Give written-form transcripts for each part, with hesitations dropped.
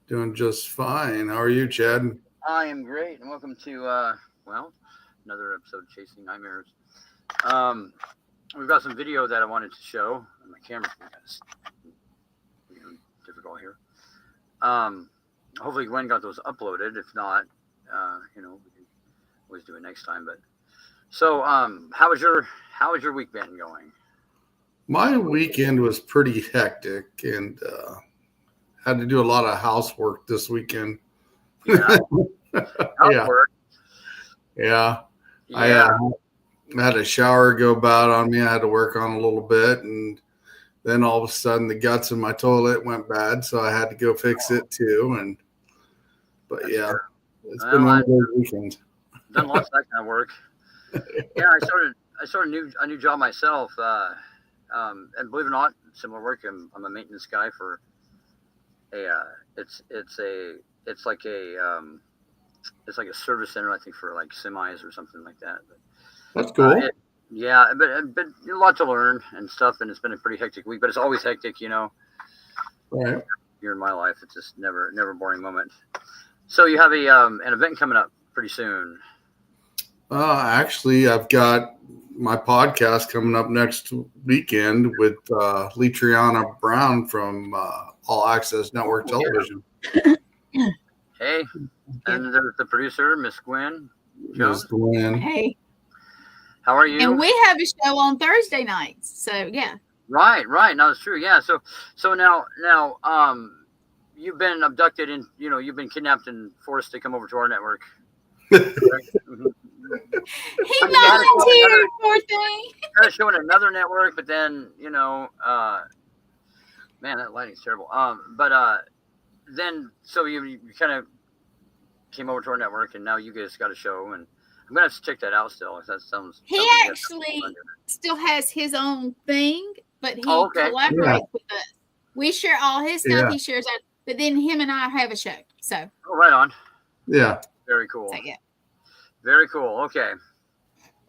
Doing just fine. How are you, Chad? I am great, and welcome to another episode of Chasing Nightmares. Um, we've got some video that I wanted to show. My camera's kind of difficult here. Hopefully Gwen got those uploaded. If not, we can always do it next time. But so, how was your week been going? My weekend was pretty hectic and had to do a lot of housework this weekend. Yeah, Yeah, housework. yeah. I Yeah, had a shower go bad on me. I had to work on a little bit, and then all of a sudden the guts in my toilet went bad, so I had to go fix it too. But that's yeah, fair. it's been Well, one I've of those weekends. done lots of that kind of work. Yeah, I started a new job myself. And believe it or not, similar work. I'm a maintenance guy for a it's like a service center, I think, for like semis or something like that. That's But cool. yeah, but a lot to learn and stuff, and it's been a pretty hectic week. But it's always hectic, Right. here in my life. It's just never a boring moment. So you have an event coming up pretty soon. Actually, I've got my podcast coming up next weekend with Letriana Brown from All Access Network Oh, yeah. Television. Hey, Yep. and there's the producer, Miss Gwen Ms. Jones. Gwen. Hey, How are and you? we have a show on Thursday nights. So yeah. Right. No, it's true. Yeah. So now, you've been abducted and you've been kidnapped and forced to come over to our network. Correct? Mhm. He I mean, you had a show on volunteered, poor thing. had a show on another network, but then man, that lighting's terrible. But then so you kind of came over to our network, and now you guys got a show, and I'm gonna have to check that out still. That sounds He like you guys have actually fun doing still has his own thing, but he Oh, okay. Yeah. collaborates with us. We share all his stuff. Yeah. He shares that, but then him and I have a show. So, it. Oh, right on. Yeah. Very cool. so yeah. Very cool. Okay.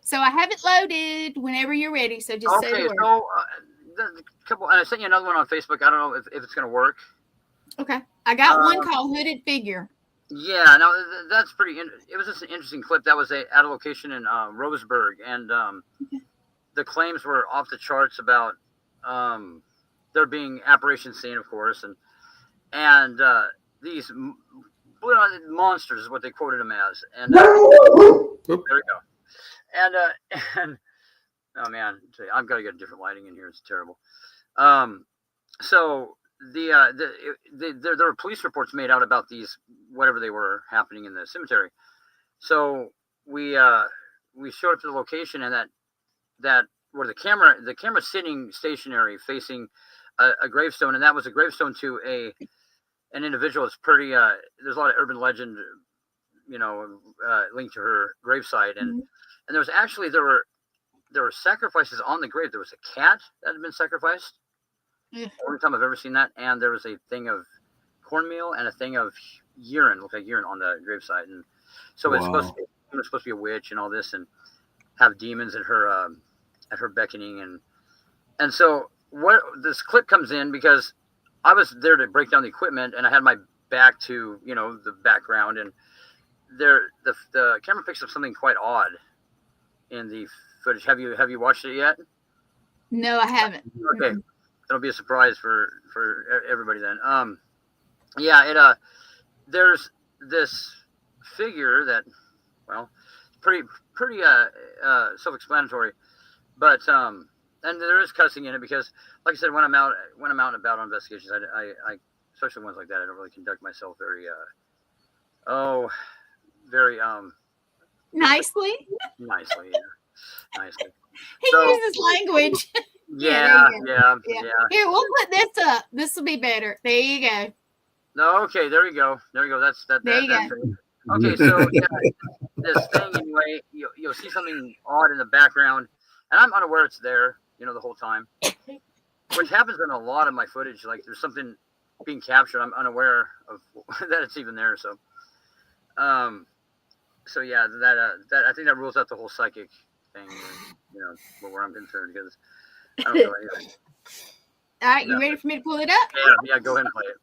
So I have it loaded whenever you're ready. So just say Okay. the word. So the couple, and I sent you another one on Facebook. I don't know if it's gonna work. Okay. I got one Um, called Hooded Figure. Yeah, no, that's pretty. It was just an interesting clip. That was at a location in Roseburg, and the claims were off the charts about there being apparitions seen, of course, and these monsters is what they quoted them as. And there we go. And and oh man, I've got to get a different lighting in here. It's terrible. So there were police reports made out about these whatever they were happening in the cemetery. So we showed up to the location, and that where the camera's sitting stationary facing a gravestone, and that was a gravestone to an individual. It's pretty there's a lot of urban legend linked to her gravesite, and there was actually there were sacrifices on the grave. There was a cat that had been sacrificed. Yeah. Only time I've ever seen that, and there was a thing of cornmeal and a thing of urine, looked like urine on the gravesite, and so it's supposed to be a witch and all this, and have demons at her beckoning, and so what this clip comes in because I was there to break down the equipment, and I had my back to the background, and the camera picks up something quite odd in the footage. Have you watched it yet? No, I haven't. Okay. It'll be a surprise for everybody then. Yeah, there's this figure that, well, pretty self-explanatory, but and there is cussing in it because, like I said, when I'm out and about on investigations, I especially ones like that, I don't really conduct myself very Nicely. nicely, yeah, nicely. He So uses language. yeah. Here, we'll put this up. This will be better. There you go. No, okay, there you go. That's that. There you that's go. it. Okay, so yeah, this thing anyway, you'll see something odd in the background, and I'm unaware it's there, the whole time, which happens in a lot of my footage. Like there's something being captured, I'm unaware of that it's even there. So yeah, that I think that rules out the whole psychic thing, where I'm concerned because I don't know anything. All right, you ready for me to pull it up? Yeah, go ahead and play it.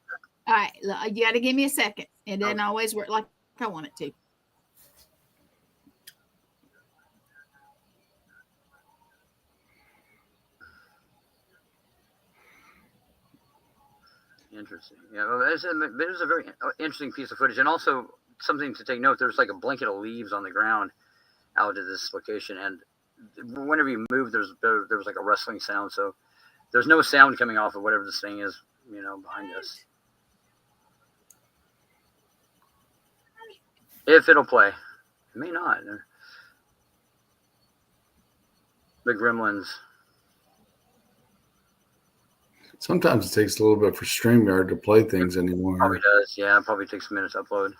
All right, look, you got to give me a second. It doesn't always work like I want it to. Interesting. Yeah, well, it is a very interesting piece of footage, and also something to take note. There's like a blanket of leaves on the ground out at this location, and whenever you move, there was like a rustling sound. So there's no sound coming off of whatever this thing is, behind us. If it'll play, it may not. The Gremlins. Sometimes it takes a little bit for StreamYard to play things anymore. Probably does. Yeah, it probably takes a minute to upload.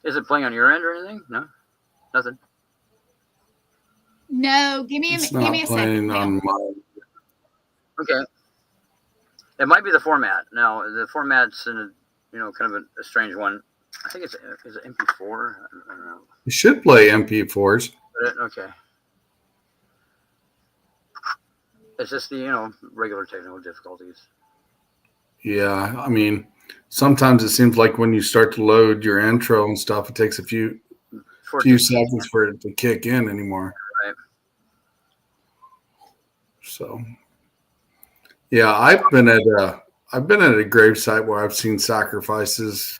Is it playing on your end or anything? No, nothing. No, give me a second. On my... Okay. It might be the format. Now the format's in a kind of a strange one. I think is it MP4? I don't know. It should play MP4s. Okay. It's just the regular technical difficulties. Yeah, I mean, sometimes it seems like when you start to load your intro and stuff, it takes a few seconds for it to kick in anymore. Right. So, yeah, I've been at a gravesite where I've seen sacrifices.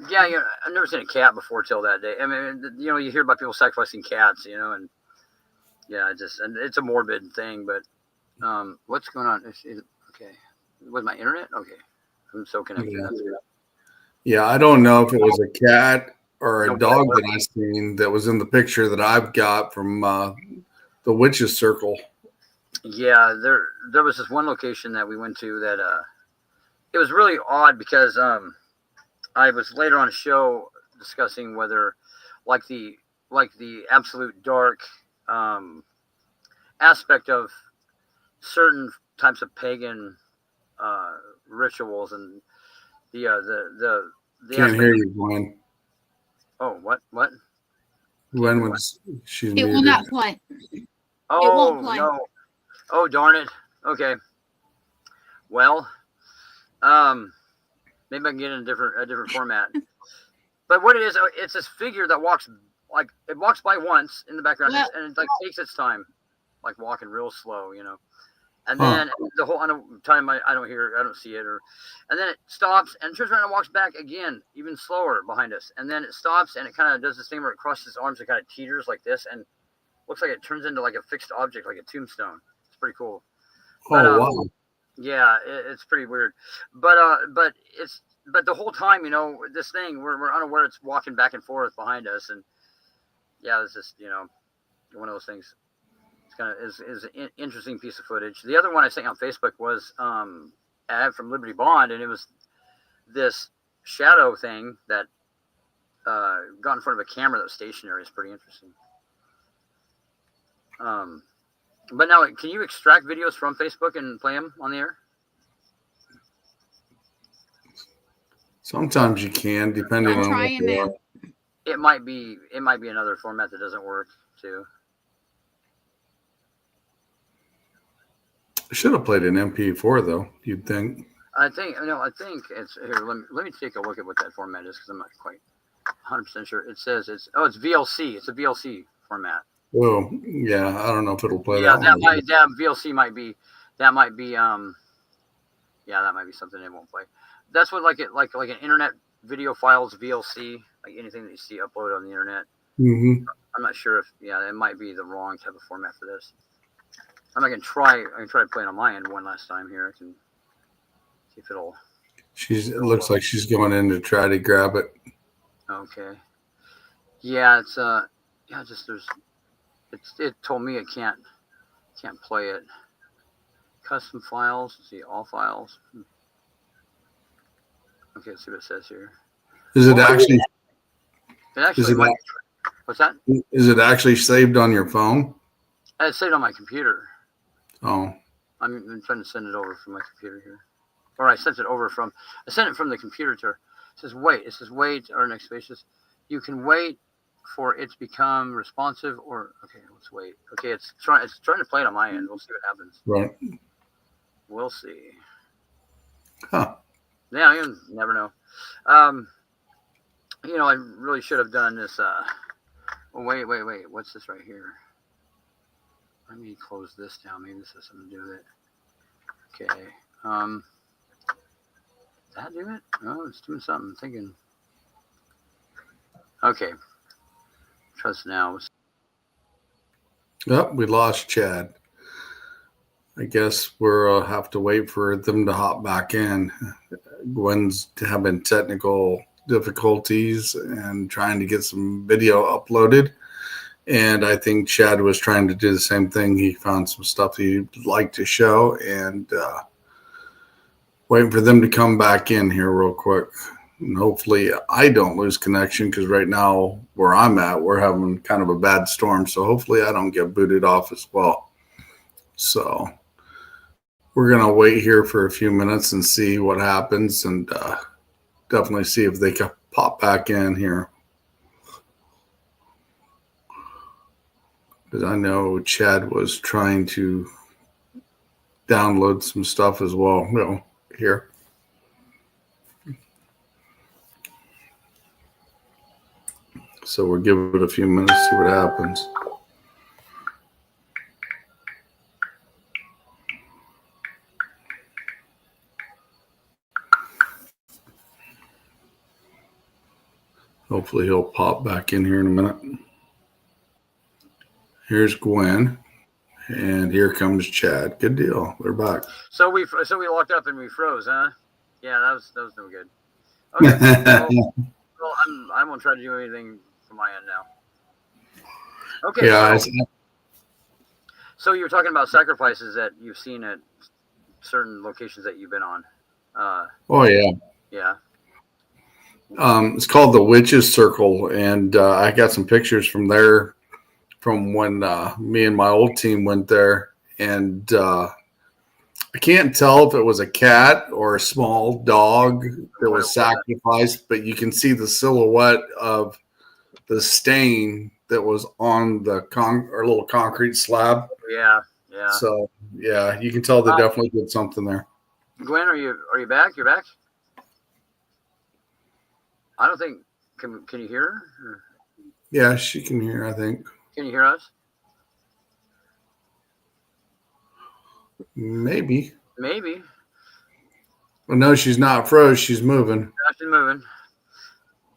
Yeah, I've never seen a cat before till that day. I mean, you hear about people sacrificing cats, and yeah, and it's a morbid thing. But what's going on? Okay, was my internet? Okay, I'm so connected. Yeah, I don't know if it was a cat or a dog that I seen that was in the picture that I've got from the Witches Circle. Yeah, there was this one location that we went to that it was really odd because I was later on a show discussing whether like the absolute dark aspect of certain types of pagan rituals and the can't hear you, Glenn. Oh, what? Glenn was she's it will not play. Oh, it won't play. No. Oh, darn it. Okay. Well, maybe I can get in a different format. But what it is, it's this figure that walks by once in the background, and it takes its time, like walking real slow, And then the whole time I don't hear, I don't see it, and then it stops and turns around and walks back again, even slower behind us. And then it stops and it kind of does this thing where it crosses its arms and kind of teeters like this, and looks like it turns into like a fixed object, like a tombstone. It's pretty cool. But, wow. Yeah, it's pretty weird. But the whole time, this thing, we're unaware it's walking back and forth behind us, and yeah, it's just one of those things. It's kind of is an interesting piece of footage. The other one I sent on Facebook was an ad from Liberty Bond, and it was this shadow thing that got in front of a camera that was stationary. It's pretty interesting. But now, can you extract videos from Facebook and play them on the air? Sometimes you can, depending on what they are. It might be another format that doesn't work too. I should have played an MP4 though. You'd think. I think it's here. Let me take a look at what that format is because I'm not quite 100% sure. It says it's VLC. It's a VLC format. Oh yeah, I don't know if it'll play. Yeah, VLC might be. That might be. Yeah, that might be something it won't play. That's what like an internet video files VLC, like anything that you see uploaded on the internet. Mm-hmm. I'm not sure if it might be the wrong type of format for this. I can try to play it on my end one last time here. I can see if it'll. It looks like she's going in to try to grab it. Okay. Yeah, it's it told me it can't play it. Custom files. Let's see all files. Okay, let's see what it says here. Is it actually? It actually. What's that? Is it actually saved on your phone? It's saved on my computer. Oh. I'm trying to send it over from my computer here, or I sent it from the computer to her. It says wait. Or next page says you can wait for it to become responsive, or okay, let's wait. Okay, it's trying to play it on my end. We'll see what happens. Right. We'll see. Huh. Yeah, you never know. I really should have done this. Wait. What's this right here? Let me close this down. Maybe this has something to do with it. Okay. Did that do it? Oh, it's doing something. I'm thinking. Okay. Trust now. Yep, we lost Chad. I guess we'll have to wait for them to hop back in. Gwen's having technical difficulties and trying to get some video uploaded. And I think Chad was trying to do the same thing. He found some stuff he'd like to show, and waiting for them to come back in here real quick. And hopefully I don't lose connection, because right now where I'm at, we're having kind of a bad storm. So hopefully I don't get booted off as well. So we're going to wait here for a few minutes and see what happens, and definitely see if they can pop back in here. Because I know Chad was trying to download some stuff as well. No, here. So we'll give it a few minutes, see what happens. Hopefully he'll pop back in here in a minute. Here's Gwen, and here comes Chad. Good deal. We're back. So we locked up and we froze, huh? Yeah, that was no good. Okay. Well, I won't try to do anything from my end now. Okay. Yeah. So you were talking about sacrifices that you've seen at certain locations that you've been on. Oh yeah. Yeah. It's called the Witches Circle, and I got some pictures from there from when me and my old team went there, and I can't tell if it was a cat or a small dog that was sacrificed, but you can see the silhouette of the stain that was on the little concrete slab. Yeah. So yeah, you can tell they definitely did something there. Gwen, are you back? You're back? I don't think. Can you hear her? Yeah, she can hear, I think. Can you hear us? Maybe. Well, no, she's not froze. She's moving. No, she's moving.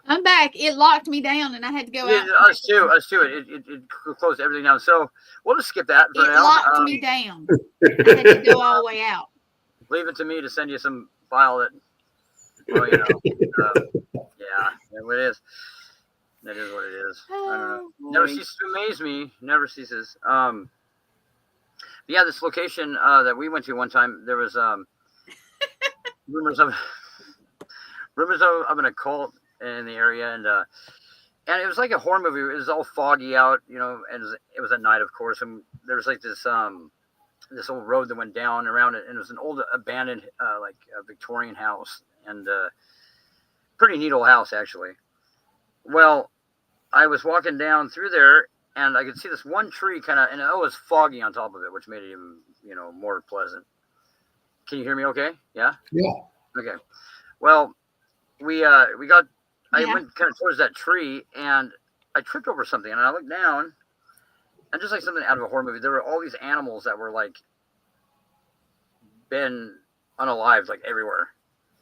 I'm back. It locked me down, and I had to go out. Us too. It closed everything down. So we'll just skip that for now. It locked me down. I had to go all the way out. Leave it to me to send you some file that. Well, yeah, it is. That is what it is. I don't know. Never ceases to amaze me. Never ceases. Yeah, this location that we went to one time, there was rumors of an occult in the area, and it was like a horror movie. It was all foggy out, and it was at night, of course. And there was like this old road that went down around it, and it was an old abandoned like a Victorian house, and pretty neat old house actually. Well, I was walking down through there, and I could see this one tree and it was foggy on top of it, which made it even, more pleasant. Can you hear me okay? Yeah? Yeah. Okay. Well, I went kind of towards that tree, and I tripped over something, and I looked down, and just like something out of a horror movie, there were all these animals that were like been unalived, like everywhere.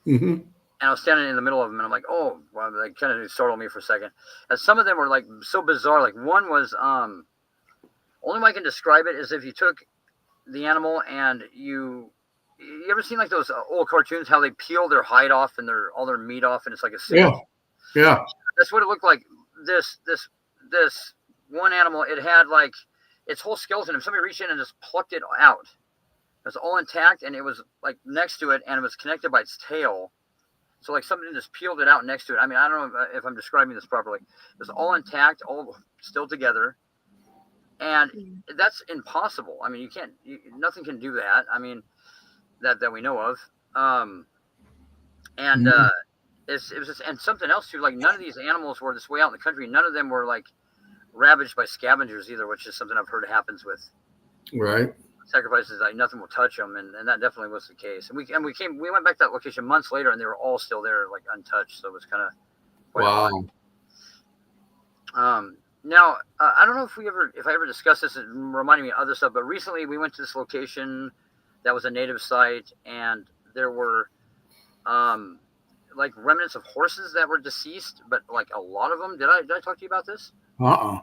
Mm-hmm. And I was standing in the middle of them, and I'm like, oh, well, that kind of startled me for a second. And some of them were like so bizarre. Like one was, only way I can describe it is if you took the animal and you ever seen like those old cartoons, how they peel their hide off and all their meat off, and it's like a sandwich? Yeah. That's what it looked like. This one animal, it had like its whole skeleton. If somebody reached in and just plucked it out, it was all intact, and it was like next to it, and it was connected by its tail. So like somebody just peeled it out next to it. I mean, I don't know if I'm describing this properly. It was all intact, all still together. And that's impossible. I mean, nothing can do that. I mean, that we know of. it was just, and something else too. Like none of these animals were this way out in the country. None of them were like ravaged by scavengers either, which is something I've heard happens with Right. sacrifices. Like nothing will touch them, and that definitely was the case. And we went back to that location months later, and they were all still there, like untouched. So it was kind of Wow. Now I don't know if I ever discussed this. It reminded me of other stuff, but recently we went to this location that was a native site, and there were like remnants of horses that were deceased, but like a lot of them. Did I talk to you about this? Uh-uh.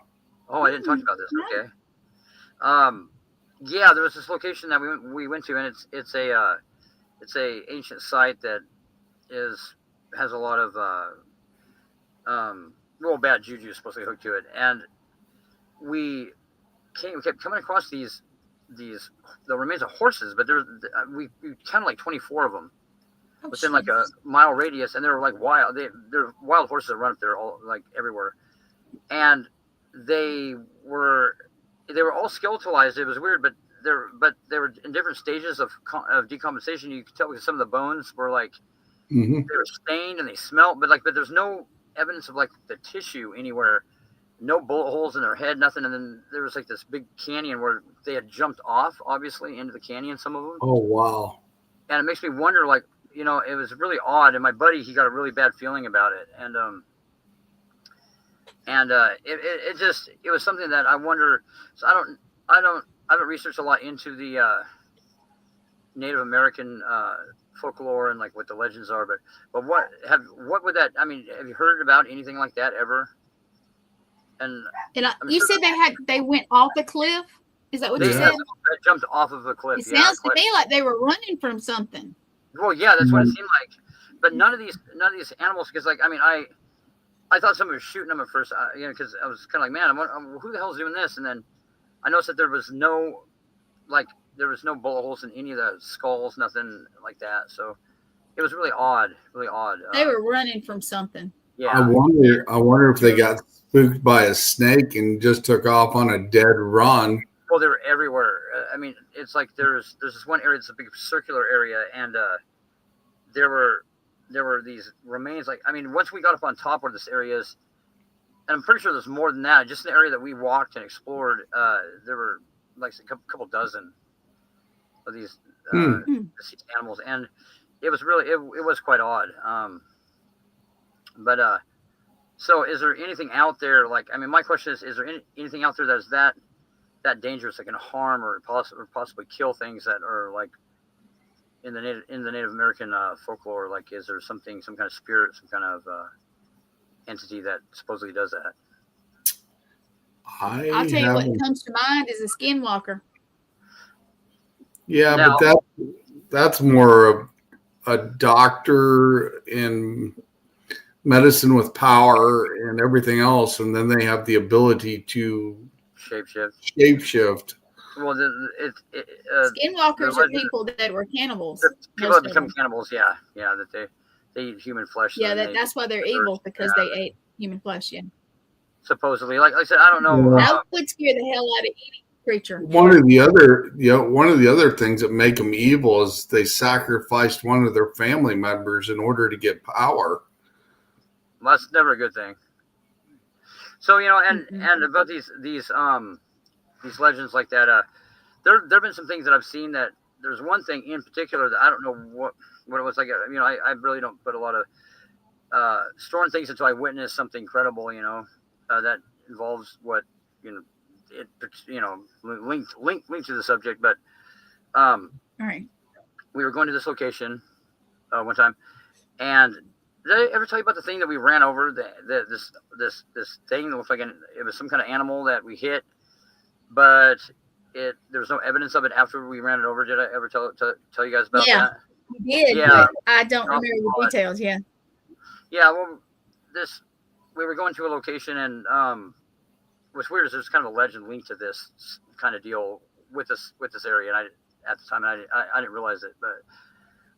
Oh, I didn't talk to you about this. Okay. Yeah, there was this location that we went to, and it's a ancient site that has a lot of real bad juju supposed to be hooked to it, and we kept coming across the remains of horses, but we counted like 24 of them within like a mile radius, and they were like wild. They're wild horses that run up there all like everywhere, and they were all skeletalized. It was weird, but they were in different stages of decomposition. You could tell because some of the bones were like they were stained and they smelt, but there's no evidence of like the tissue anywhere. No bullet holes in their head, nothing. And then there was like this big canyon where they had jumped off, obviously, into the canyon, some of them. Oh, wow. And it makes me wonder, like, you know, it was really odd. And my buddy, he got a really bad feeling about it. And it was something that I wonder. So I haven't researched a lot into the Native American folklore and like what the legends are, but what would that, I mean, have you heard about anything like that ever? And you said they went off a cliff? Is that what you said? They jumped off of a cliff. It sounds to me like they were running from something. Well, yeah, that's what it seemed like. But none of these animals, because like, I mean, I thought somebody was shooting them at first, you know, because I was kind of like, man, who the hell's doing this? And then I noticed that there was no bullet holes in any of the skulls, nothing like that. So it was really odd, really odd. They were running from something. Yeah. I wonder if they got spooked by a snake and just took off on a dead run. Well, they were everywhere. I mean, it's like there's this one area, it's a big circular area, and there were these remains. Like, I mean, once we got up on top where this area is, and I'm pretty sure there's more than that. Just in the area that we walked and explored, there were like a couple dozen of these deceased animals, and it was really it was quite odd. So is there anything out there? Like, I mean, my question is there anything out there that's that dangerous that can harm or possibly kill things that are like in the Native American folklore? Like, is there some kind of spirit, some kind of entity that supposedly does that? I'll tell you what comes to mind is a skinwalker. Yeah, now, but that's more of a doctor in medicine with power and everything else, and then they have the ability to shapeshift. Well, skinwalkers are people that were cannibals. People that become cannibals, yeah, that they eat human flesh. Yeah, that's why they're evil, because they ate human flesh. Yeah, supposedly. Like I said, I don't know. That would scare the hell out of any creature. One of the other things that make them evil is they sacrificed one of their family members in order to get power. Well, that's never a good thing. So, you know, and about these legends like that, there've been some things that I've seen that there's one thing in particular that I don't know what it was like. You know, I really don't put a lot of storing things until I witness something credible, you know, that involves what, you know, it, you know, linked to the subject. But all right, we were going to this location one time, and did I ever tell you about the thing that we ran over? This thing that looked like it was some kind of animal that we hit, but there was no evidence of it after we ran it over. Did I ever tell you guys about that? You did. Yeah, I don't remember the details. Yeah. Yeah. Well, we were going to a location, and what's weird is there's kind of a legend linked to this kind of deal with this area, and at the time I didn't realize it, but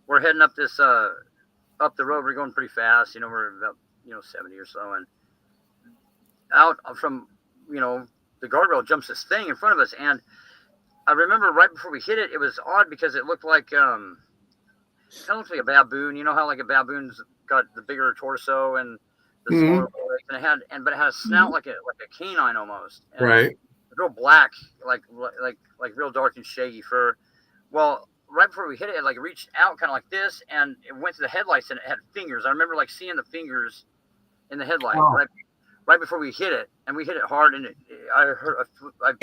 we're heading up this up the road. We're going pretty fast, you know, we're about 70 or so, and out from the guardrail jumps this thing in front of us, and I remember right before we hit it, it was odd because it looked like kind of looked like a baboon. You know how like a baboon's got the bigger torso and the smaller legs, and but it had a snout like a canine almost, and Right. real black, like real dark and shaggy fur. Well, right before we hit it, it reached out kind of like this, and it went to the headlights, and it had fingers. I remember seeing the fingers in the headlight right before we hit it, and we hit it hard, and I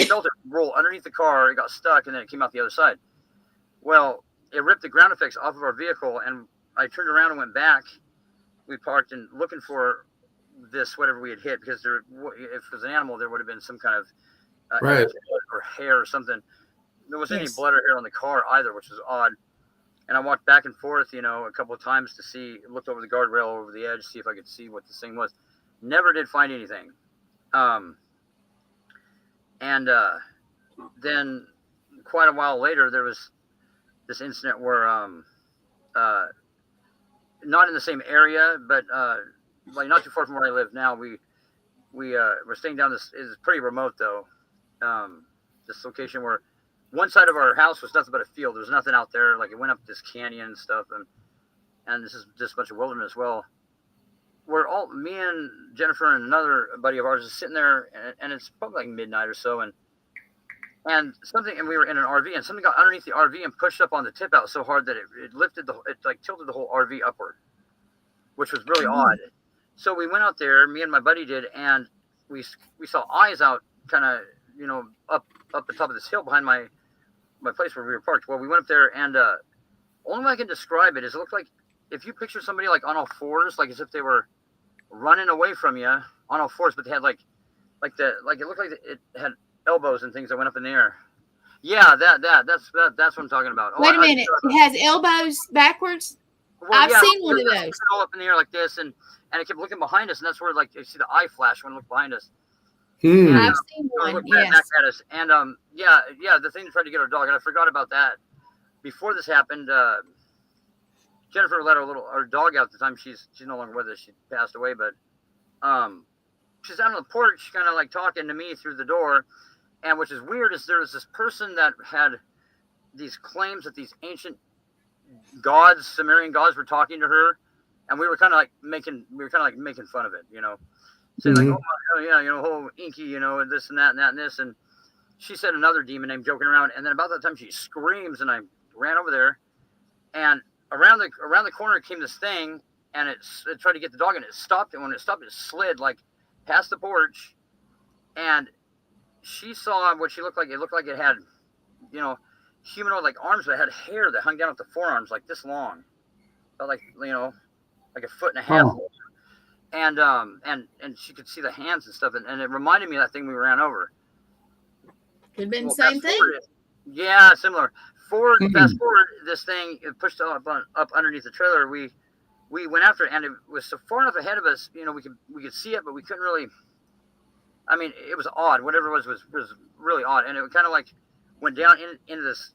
felt it roll underneath the car. It got stuck, and then it came out the other side. Well, it ripped the ground effects off of our vehicle, and I turned around and went back. We parked and looking for this, whatever we had hit, because if it was an animal, there would have been some kind of right. or hair or something. There wasn't any blood or hair on the car either, which was odd. And I walked back and forth, a couple of times to see, looked over the guardrail, over the edge, see if I could see what this thing was. Never did find anything. Then quite a while later, there was this incident where, not in the same area, but not too far from where I live now, we're staying down this, is pretty remote though. This location where one side of our house was nothing but a field. There was nothing out there. It went up this canyon and stuff, and this is just a bunch of wilderness. Well, me and Jennifer and another buddy of ours is sitting there, and it's probably midnight or so, and we were in an RV, and something got underneath the RV and pushed up on the tip out so hard that it lifted tilted the whole RV upward, which was really odd. So we went out there, me and my buddy did, and we saw eyes out kind of, up the top of this hill behind my place where we were parked. Well, we went up there, and only way I can describe it is it looked like if you picture somebody on all fours, as if they were running away from you on all fours, but they had it looked like it had elbows and things that went up in the air. Yeah, that's what I'm talking about. Wait a minute, it has elbows backwards. Well, I've seen one of those. All up in the air like this, and it kept looking behind us, and that's where you see the eye flash when it looked behind us. And, I've seen one. Yes. Back at us, and the thing tried to get our dog, and I forgot about that. Before this happened, Jennifer let our dog out at the time. She's no longer with us. She passed away, but she's out on the porch, kind of talking to me through the door. And which is weird is there was this person that had these claims that these ancient gods, Sumerian gods, were talking to her, and we were kind of making fun of it, saying oh yeah, whole inky, and this and that and that and this, and she said another demon name joking around, and then about that time she screams, and I ran over there, and around the corner came this thing, and it tried to get the dog, and it stopped, and when it stopped, it slid past the porch, and she saw what she looked like. It looked like it had, humanoid arms, but it had hair that hung down at the forearms this long, about a foot and a half. Oh. And she could see the hands and stuff, and it reminded me of that thing we ran over. Could have been the same thing. Yeah, similar. Fast forward, this thing it pushed up underneath the trailer. We went after it, and it was so far enough ahead of us, we could see it, but we couldn't really. I mean, it was odd. Whatever it was really odd, and it kind of went down into this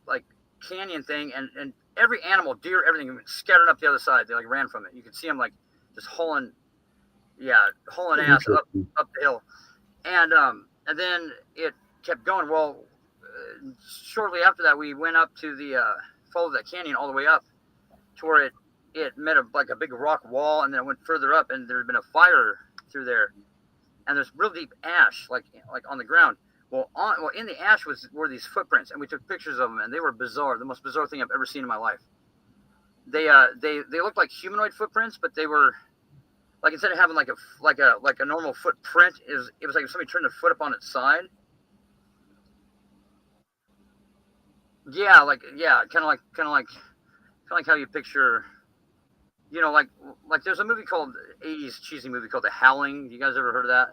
canyon thing, and every animal, deer, everything went scattering up the other side. They ran from it. You could see them just hauling ass up the hill, and then it kept going. Well, shortly after that, we went up to followed that canyon all the way up to where it met a big rock wall, and then it went further up, and there had been a fire through there. And there's real deep ash, like on the ground. Well, in the ash were these footprints, and we took pictures of them, and they were bizarre. The most bizarre thing I've ever seen in my life. They looked like humanoid footprints, but they were instead of having like a normal footprint, it was like if somebody turned their foot up on its side. Yeah, kind of like how you picture. There's a movie called 80s cheesy movie called The Howling. You guys ever heard of that?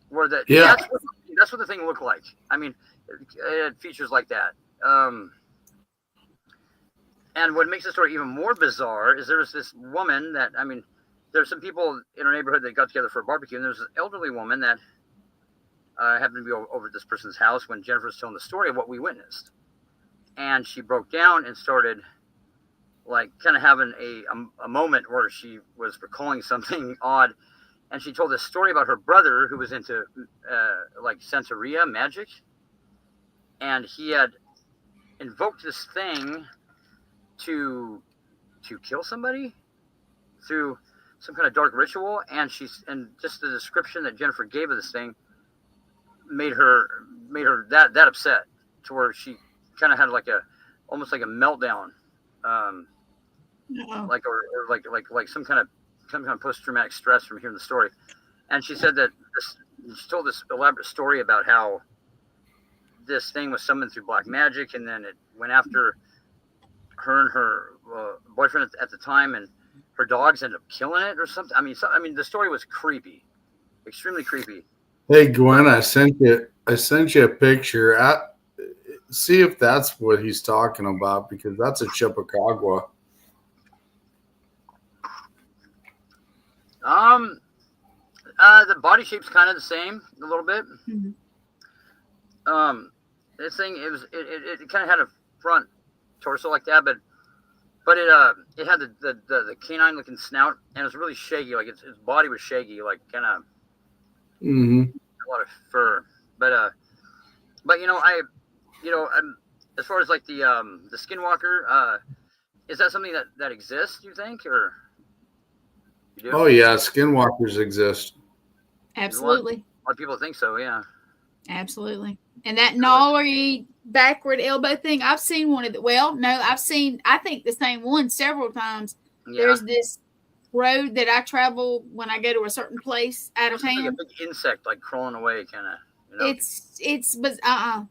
Where that's what the thing looked like. I mean, it had features like that. And what makes the story even more bizarre is there was this woman that, there's some people in our neighborhood that got together for a barbecue, and there was an elderly woman that happened to be over at this person's house when Jennifer was telling the story of what we witnessed. And she broke down and started kind of having a moment where she was recalling something odd, and she told this story about her brother who was into Santeria magic, and he had invoked this thing to kill somebody through some kind of dark ritual, and just the description that Jennifer gave of this thing made her that upset to where she kind of had almost like a meltdown, like some kind of post-traumatic stress from hearing the story. And she said that she told this elaborate story about how this thing was summoned through black magic, and then it went after her and her boyfriend at the time, and her dogs ended up killing it or something. I mean, the story was creepy, extremely creepy. Hey Gwen, I sent you a picture. See if that's what he's talking about, because that's a chupacabra. The body shape's kind of the same a little bit. Mhm. This thing, it kind of had a front torso like that, but it had the canine looking snout, and it was really shaggy. Like its body was shaggy, like kind of a lot of fur. But as far as like the skinwalker, is that something that exists? Do you think, or you do? Oh yeah, skinwalkers exist. Absolutely. A lot of people think so. Yeah. Absolutely. And that gnarly backward elbow thing, I've seen one of the, I think the same one several times. Yeah. There's this road that I travel when I go to a certain place out of town. Like a big insect, like crawling away, kind of. It's bizarre.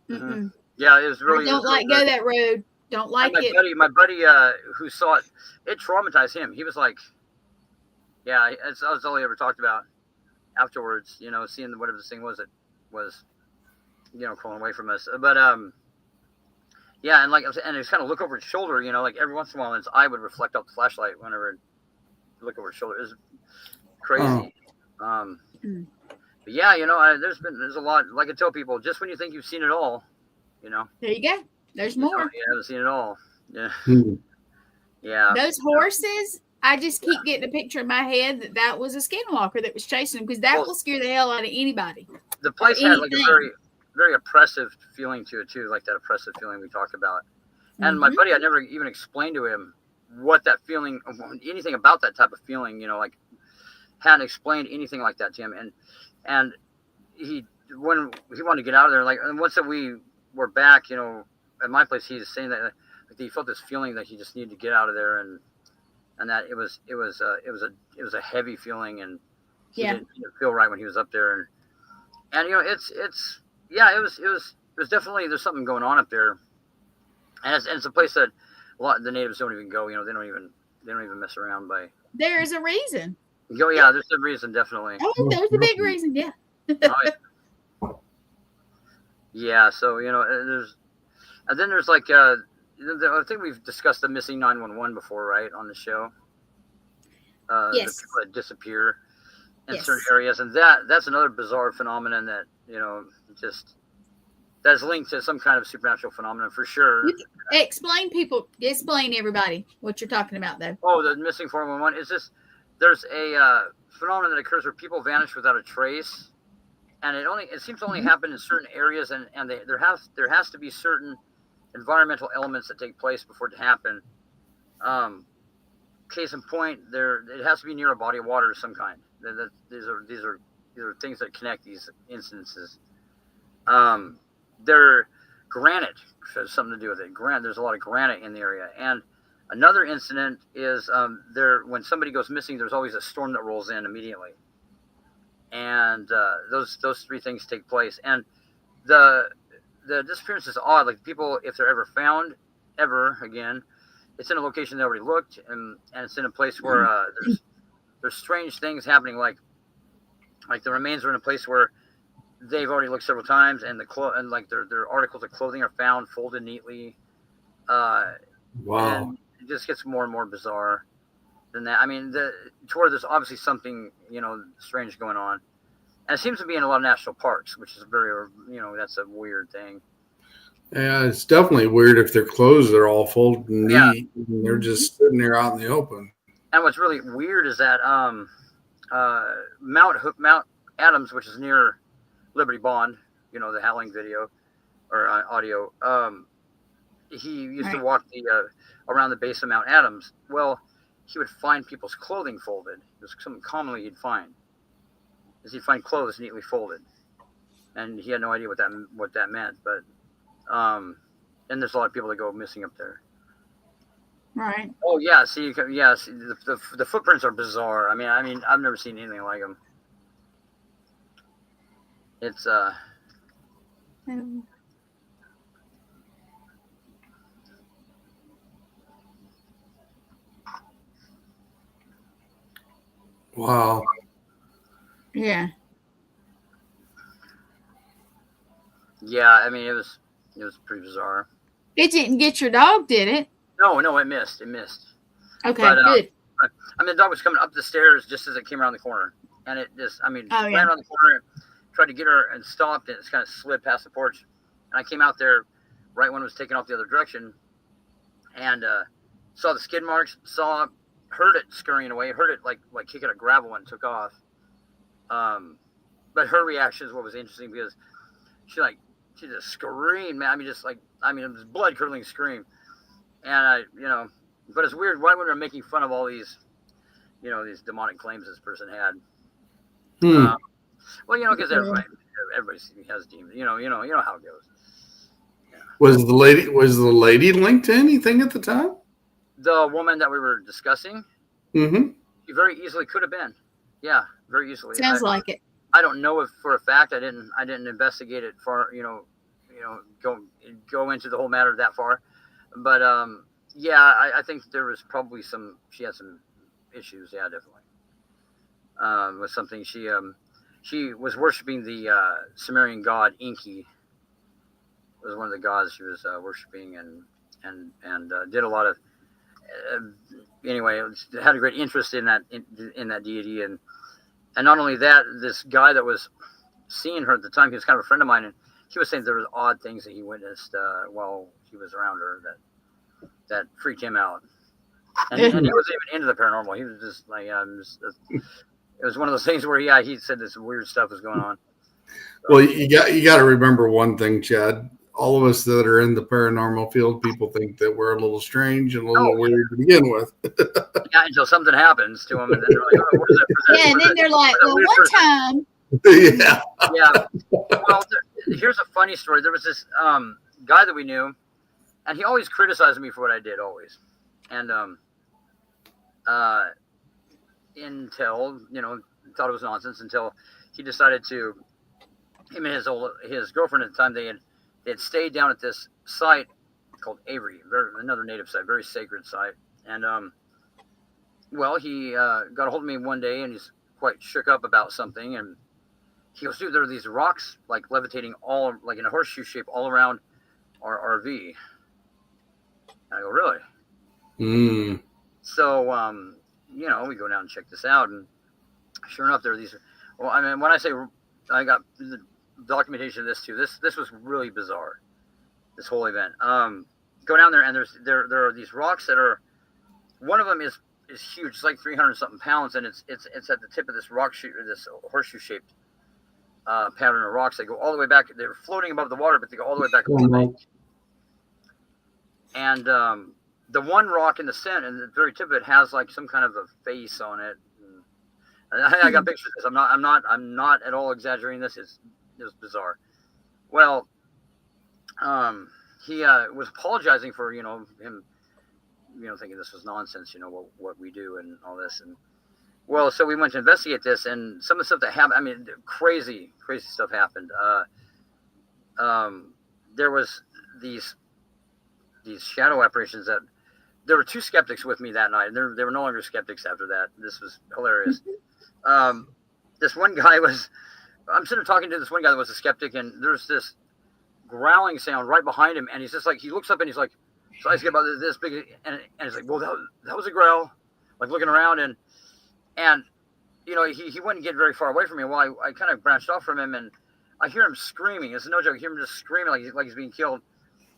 Mm-hmm. Yeah, it was really. I don't like go that road. Don't like it. My buddy, who saw it traumatized him. He was like, yeah, that was all he ever talked about. Afterwards, seeing whatever this thing was, it was, crawling away from us. But yeah, and it's kind of look over his shoulder, like every once in a while, his eye would reflect off the flashlight whenever it look over his shoulder. It was crazy. But yeah, there's a lot. Like I tell people, just when you think you've seen it all, there you go. There's more. You haven't seen it all. Yeah. Yeah. Those horses. I just keep getting a picture in my head that was a skinwalker that was chasing them, because that will scare the hell out of anybody. The place had like a very, very oppressive feeling to it too, like that oppressive feeling we talked about. And my buddy, I never even explained to him what that feeling, anything about that type of feeling, hadn't explained anything like that to him. And when he wanted to get out of there, and once that we were back, at my place, he's saying that he felt this feeling that he just needed to get out of there, and that it was a heavy feeling, and he didn't feel right when he was up there, and it was definitely, there's something going on up there, and it's a place that a lot of the natives don't even go. They don't even mess around by. There's a reason. Oh yeah, there's a reason, definitely. Oh, there's a big reason, yeah. Yeah, so there's like I think we've discussed the missing 911 before, right, on the show. Yes. The people that disappear in certain areas, and that's another bizarre phenomenon that that's linked to some kind of supernatural phenomenon for sure. Explain everybody what you're talking about, though. Oh, the missing 411 is this. There's a phenomenon that occurs where people vanish without a trace, and it seems to only happen in certain areas, and there has to be certain environmental elements that take place before it happen. Case in point, it has to be near a body of water of some kind. These are things that connect these instances. They're granite has something to do with it. There's a lot of granite in the area. And another incident is when somebody goes missing, there's always a storm that rolls in immediately. And those three things take place. And the disappearance is odd. Like, people, if they're ever found ever again, it's in a location they already looked, and it's in a place where there's strange things happening. Like the remains are in a place where they've already looked several times, and their articles of clothing are found folded neatly. Wow! And it just gets more and more bizarre than that. I mean, to where there's obviously something strange going on, and it seems to be in a lot of national parks, which is very that's a weird thing. Yeah, it's definitely weird if their clothes are all folded neat and they're just sitting there out in the open. And what's really weird is that Mount Adams, which is near Liberty Bond, the Howling video or audio, he used to walk around the base of Mount Adams. Well, he would find people's clothing folded. It was something commonly he'd find. Is he'd find clothes neatly folded, and he had no idea what that meant. But and there's a lot of people that go missing up there. Right. Oh yeah, see, the footprints are bizarre. I mean, I've never seen anything like them. It's Wow. Yeah. Yeah, I mean, it was pretty bizarre. It didn't get your dog, did it? No, it missed. Okay, but, good. I mean, the dog was coming up the stairs just as it came around the corner, and it just, ran around the corner, tried to get her, and stopped, and it kind of slid past the porch. And I came out there right when it was taking off the other direction, and saw the skid marks, heard it scurrying away, heard it like kicking a gravel when it took off. But her reaction is what was interesting, because she just screamed, man. It was blood curdling scream. And but it's weird. Why when they're making fun of all these, these demonic claims this person had? Well, because everybody has demons. You know how it goes. Yeah. Was the lady linked to anything at the time? The woman that we were discussing, mm-hmm. She very easily could have been. Yeah, very easily. Sounds like it. I don't know if for a fact. I didn't investigate it far. Go into the whole matter that far. But yeah, I think there was probably she had some issues. Yeah, definitely. With something she was worshiping the Sumerian god Enki. It was one of the gods she was worshiping, and did a lot of. Anyway, it had a great interest in that deity, and not only that, this guy that was seeing her at the time, he was kind of a friend of mine, and he was saying there was odd things that he witnessed while he was around her that freaked him out, and he wasn't even into the paranormal. He was just like, it was one of those things where he said this weird stuff was going on. So, well, you got to remember one thing, Chad. All of us that are in the paranormal field, people think that we're a little strange and a little weird to begin with. Yeah, until something happens to them, and then they're like, "Oh, what is that?" Yeah, and then they're like, "Well, one time." Yeah. Yeah. Well, here's a funny story. There was this guy that we knew, and he always criticized me for what I did, always. And until thought it was nonsense, until he decided to. Him and his girlfriend at the time, they had stayed down at this site called Avery, another native site, very sacred site. And well, he got a hold of me one day, and he's quite shook up about something. And he goes, "Dude, there are these rocks like levitating all like in a horseshoe shape all around our RV." I go, "Really?" Mm. So we go down and check this out, and sure enough, there are these. Well, I mean, when I say I got the documentation of this too, this was really bizarre. This whole event. Go down there, and there are these rocks that are. One of them is huge. It's like 300 something pounds, and it's at the tip of this this horseshoe shaped pattern of rocks. They go all the way back. They're floating above the water, but they go all the way back to the lake. And the one rock in the center, and the very tip of it, has like some kind of a face on it. And I got pictures of this. I'm not at all exaggerating this. It was bizarre. Well, he was apologizing for him, thinking this was nonsense. What we do and all this. And well, so we went to investigate this, and some of the stuff that happened. I mean, crazy stuff happened. There was these shadow apparitions that. There were two skeptics with me that night, and they were no longer skeptics after that. This was hilarious. This one guy I'm sitting there talking to this one guy that was a skeptic, and there's this growling sound right behind him, and he's just like, he looks up and he's like, his eyes get about this big, and he's like, well, that was a growl, like looking around, and he wouldn't get very far away from me. Well, I kind of branched off from him, and I hear him screaming. It's no joke. I hear him just screaming like he's being killed,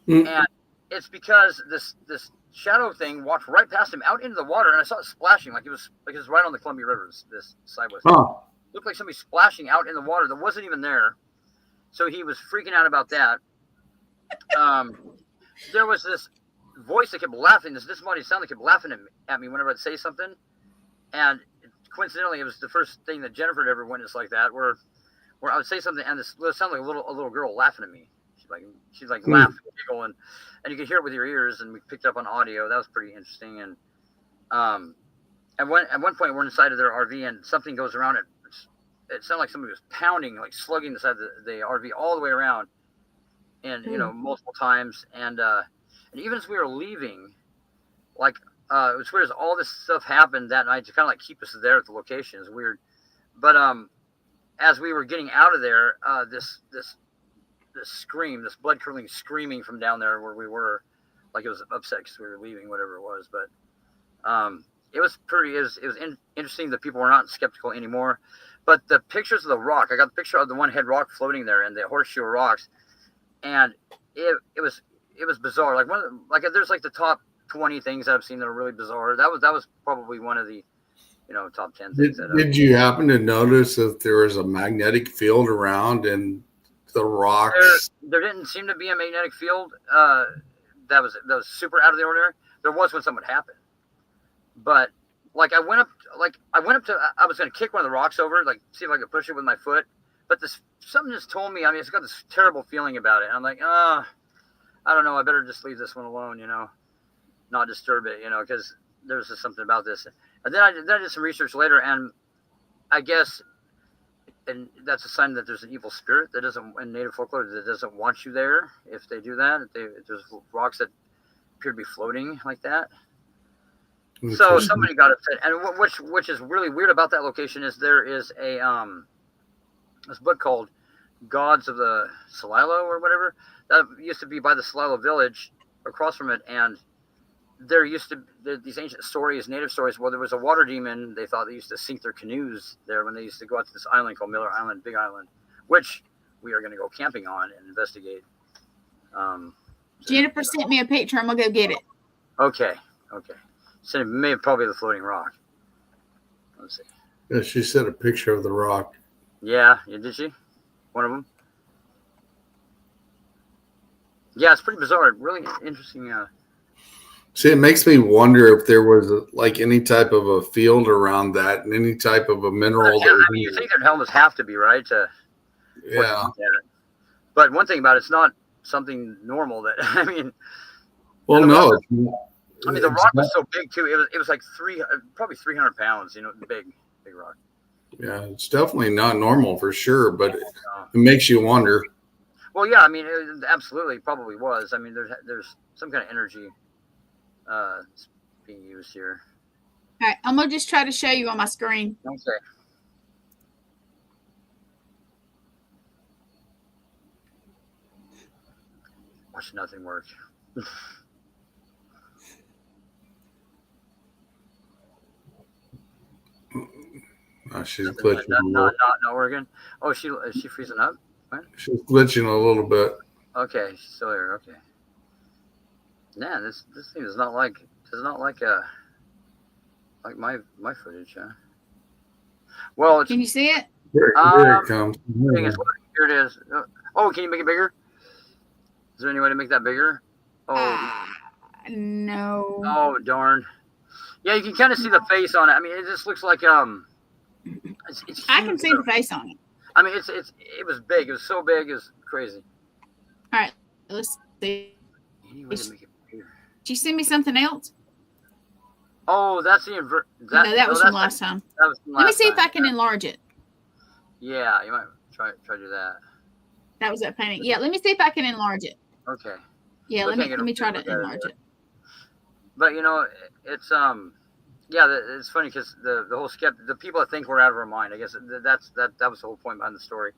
and it's because this shadow thing walked right past him out into the water, and I saw it splashing like it was right on the Columbia River. This sideways. Oh. Looked like somebody splashing out in the water that wasn't even there. So he was freaking out about that. there was this voice that kept laughing. This disembodied sound that kept laughing at me whenever I'd say something. And coincidentally, it was the first thing that Jennifer had ever witnessed like that, where I would say something and this sounded like a little girl laughing at me. She's like laughing, giggling, and you could hear it with your ears. And we picked up on audio. That was pretty interesting. And at one point, we're inside of their RV, and something goes around it. It sounded like somebody was pounding, like slugging the side of the RV all the way around, and multiple times. And even as we were leaving, like it was weird as all this stuff happened that night to kind of like keep us there at the location. It's weird, but as we were getting out of there, this scream, this blood curdling screaming from down there where we were, like it was upset because we were leaving, whatever it was. But it was interesting that people were not skeptical anymore. But the pictures of the rock, I got the picture of the one head rock floating there and the horseshoe rocks, and it was bizarre. Like there's like the top 20 things that I've seen that are really bizarre. That was probably one of the top 10 things. Did you happen to notice that there was a magnetic field around and the rocks? There didn't seem to be a magnetic field that was super out of the ordinary. There was when something happened, but like I went up to, I was going to kick one of the rocks over, like see if I could push it with my foot, but something just told me. I mean, it's got this terrible feeling about it. I'm like, I don't know. I better just leave this one alone, not disturb it, because there's just something about this. And then I did some research later, and I guess, and that's a sign that there's an evil spirit that doesn't, in native folklore, that doesn't want you there. If they do that, if there's rocks that appear to be floating like that. So somebody got upset, and which is really weird about that location is there is a this book called Gods of the Celilo or whatever that used to be by the Celilo village across from it, and there used to these ancient stories, native stories. Well, there was a water demon. They thought they used to sink their canoes there when they used to go out to this island called Miller Island, Big Island, which we are going to go camping on and investigate. Jennifer sent me a picture. I'm gonna go get it. Okay. So it may probably the floating rock. Let's see. Yeah, she sent a picture of the rock. Yeah, did she? One of them. Yeah, it's pretty bizarre. Really interesting. See, it makes me wonder if there was like any type of a field around that and any type of a mineral. You think their helmets have to be, right? Yeah. But one thing about it's not something normal that, I mean. Well, no. The rock was so big too. It was like probably 300 pounds, big rock. Yeah, it's definitely not normal for sure, but it makes you wonder. Well, yeah, I mean, it absolutely probably was. I mean, there's some kind of energy being used here. All right, I'm gonna just try to show you on my screen. Okay. Watch nothing work. Oh, she's glitching. Not working. Oh, is she freezing up? What? She's glitching a little bit. Okay, she's still here. Okay. Man, this thing does not like my footage, huh? Well, can you see it? Here it comes. Here it is. Oh, can you make it bigger? Is there any way to make that bigger? Oh, no. Oh, darn. Yeah, you can kind of see the face on it. I mean, it just looks like It's I can see the face on it. I mean, it was big. It was so big, it was crazy. All right, let's see. Did you send me something else? Oh, that's the no, that was from last time. That was from last Let me see time. if I can enlarge it. Yeah, you might try to do that. That was that painting. Yeah, let me see if I can enlarge it. Okay. Yeah, let me try to enlarge it. But it's it's funny because the whole the people that think we're out of our mind, I guess that was the whole point behind the story.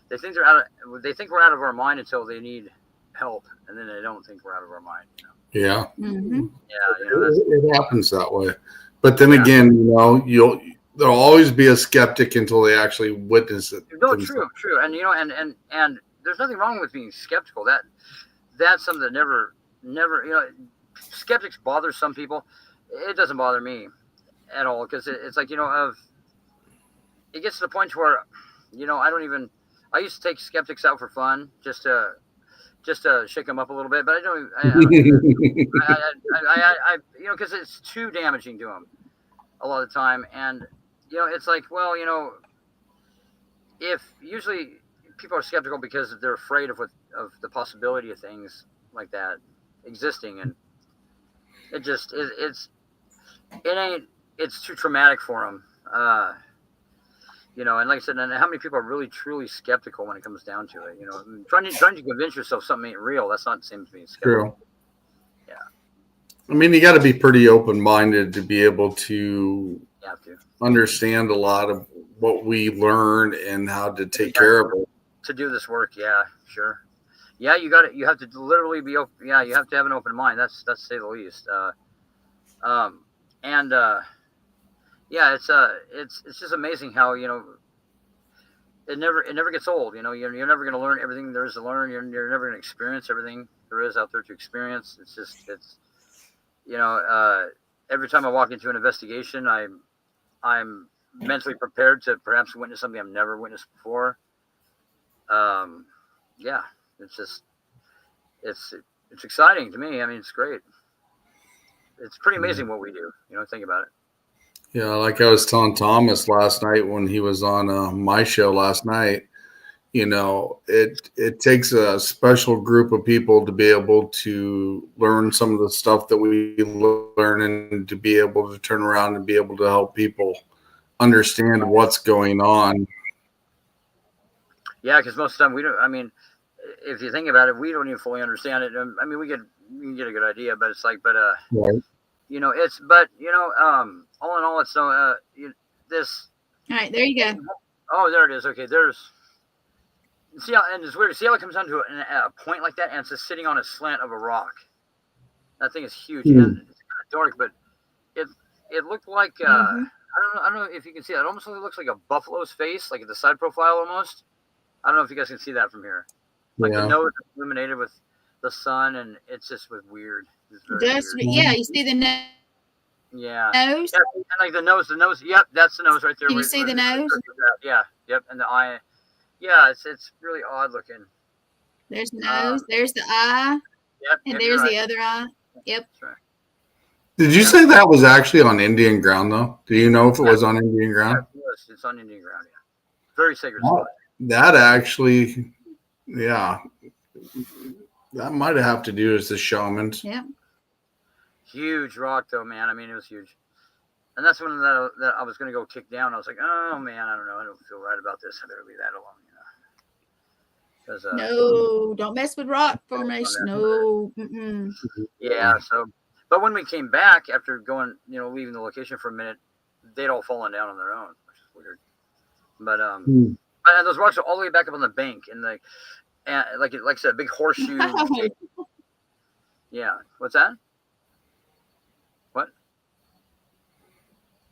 They think we're out of our mind until they need help, and then they don't think we're out of our mind. Yeah. Mm-hmm. Yeah, it happens that way. But then again, there'll always be a skeptic until they actually witness it. No, true, and and there's nothing wrong with being skeptical. That's something that never skeptics bother some people. It doesn't bother me at all because it's like it gets to the point where I used to take skeptics out for fun just to just to shake them up a little bit. But I don't you know, because it's too damaging to them a lot of the time. And you know, it's like, well, you know, if usually people are skeptical because they're afraid of the possibility of things like that existing, and it's too traumatic for them. You know, and like I said, and how many people are really truly skeptical when it comes down to it? You know, trying to convince yourself something ain't real, that's not the same as being skeptical. True. Yeah. I mean, you got to be pretty open-minded to be able to understand a lot of what we learn and how to take care of it. To do this work, yeah, sure. Yeah, you got it. You have to literally be open. Yeah, you have to have an open mind. That's to say the least. Yeah, it's just amazing how, you know, it never gets old. You know, you're never going to learn everything there is to learn. You're never going to experience everything there is out there to experience. It's you know, every time I walk into an investigation, I'm mentally prepared to perhaps witness something I've never witnessed before. Yeah, it's exciting to me. I mean, it's great. It's pretty amazing what we do. You know, think about it. Yeah, like I was telling Thomas last night when he was on my show last night, you know, it takes a special group of people to be able to learn some of the stuff that we learn and to be able to turn around and be able to help people understand what's going on. Yeah, because most of the time we don't. I mean, if you think about it, we don't even fully understand it. I mean, we can get a good idea, but it's like, right. You know, but you know, all in all, it's so this. All right, there you go. Oh, there it is. Okay, see how, and it's weird. See how it comes down to a point like that, and it's just sitting on a slant of a rock. That thing is huge, and it's kind of dark, but it looked like I don't know if you can see it. It almost looks like a buffalo's face, like the side profile almost. I don't know if you guys can see that from here. Like the nose illuminated with the sun, and it's just weird. Weird. Yeah, you see the nose. Yeah. Nose. Yeah, and like the nose. Yep, that's the nose right there. Can you see the nose? Yeah. Yep, and the eye. Yeah, it's really odd looking. There's the nose. There's the eye. Yep. And there's the other eye. Yep. That's right. Did you say that was actually on Indian ground, though? Do you know if it was on Indian ground? Yes, it's on Indian ground, yeah. Very sacred spot. That actually, yeah. That might have to do with the shamans. Yeah. Huge rock, though, man. I mean, it was huge. And that's when that I was going to go kick down. I was like, oh, man, I don't know. I don't feel right about this. I better leave that alone, you know. No, don't mess with rock formation. No. Mm-mm. Yeah, so, but when we came back after going, you know, leaving the location for a minute, they'd all fallen down on their own, which is weird. But, and those rocks are all the way back up on the bank, and like I said, a big horseshoe. Yeah. What's that? What?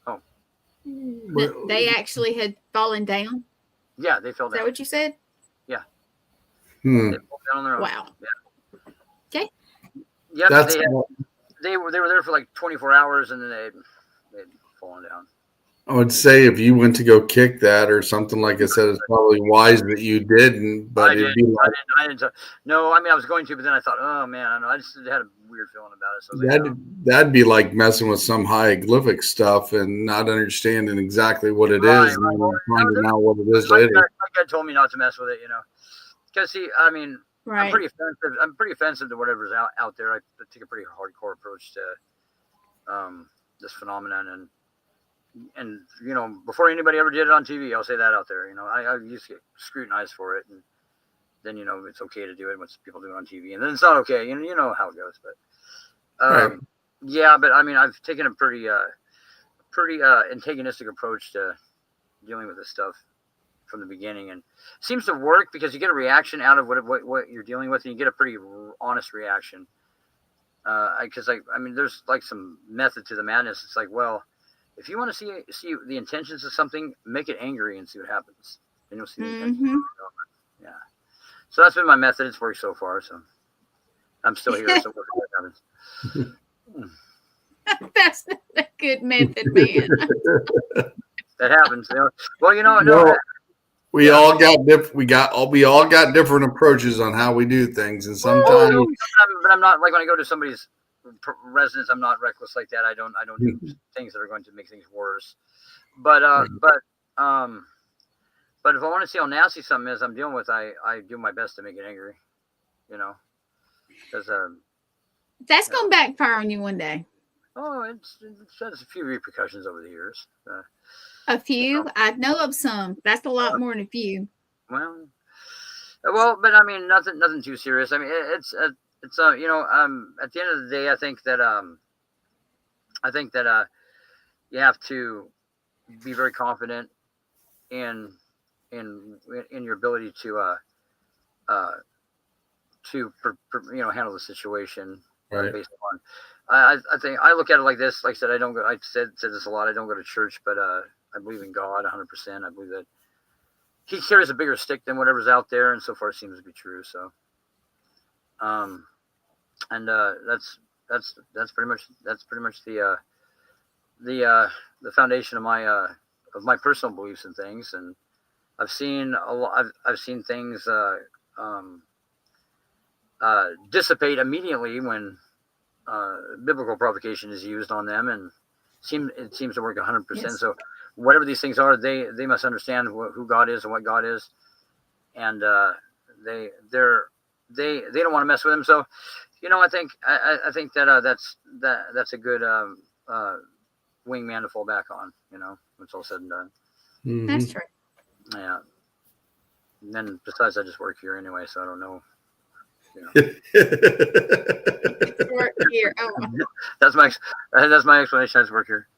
Oh. They actually had fallen down? Yeah, they fell down. Is that what you said? Yeah. They fell down on their own. Wow. Yeah. Okay. Yep. They were there for like 24 hours, and then they'd fallen down. I would say if you went to go kick that or something, like I said, it's probably wise that you didn't. But I didn't. No, I mean, I was going to, but then I thought, oh man, I don't know. I just had a weird feeling about it. So that'd be like messing with some hieroglyphic stuff and not understanding exactly what it is, and finding out what it is later. My guy told me not to mess with it, you know, because see, I mean, right. I'm pretty offensive to whatever's out there. I take a pretty hardcore approach to this phenomenon, and you know, before anybody ever did it on TV, I'll say that out there. You know, I used to get scrutinized for it, and then you know it's okay to do it once people do it on TV, and then it's not okay. You know how it goes. But yeah, but I mean, I've taken a pretty antagonistic approach to dealing with this stuff from the beginning, and it seems to work because you get a reaction out of what you're dealing with, and you get a pretty honest reaction. Because I mean, there's like some method to the madness. It's like, well, if you want to see the intentions of something, make it angry and see what happens. And you'll see the intentions. Yeah. So that's been my method. It's worked so far. So I'm still here. So what happens. That's not a good method, man. That happens. You know? Well, you know, no. we all got different approaches on how we do things, and sometimes. But I'm not like when I go to somebody's residence, I'm not reckless like that. I don't do things that are going to make things worse. But if I want to see how nasty something is I'm dealing with, I do my best to make it angry. Because that's going to backfire on you one day. Oh, it's has a few repercussions over the years. A few? I know of some. That's a lot more than a few. Well, but I mean, nothing too serious. I mean, it's at the end of the day, I think that you have to be very confident in your ability to handle the situation. Right. Based on, I think I look at it like this. Like I said, I don't go. I said this a lot. I don't go to church, but I believe in God 100%. I believe that He carries a bigger stick than whatever's out there, and so far it seems to be true. So, that's pretty much the foundation of my personal beliefs and things. And I've seen a lot. I've seen things dissipate immediately when biblical provocation is used on them, and it seems to work 100%. Yes. So whatever these things are, they must understand who God is and what God is, and they don't want to mess with him. So I think that's a good wingman to fall back on. When it's all said and done. Mm-hmm. That's true. Yeah. And then besides, I just work here anyway, so I don't know. Work here. Oh. That's my explanation. I just work here.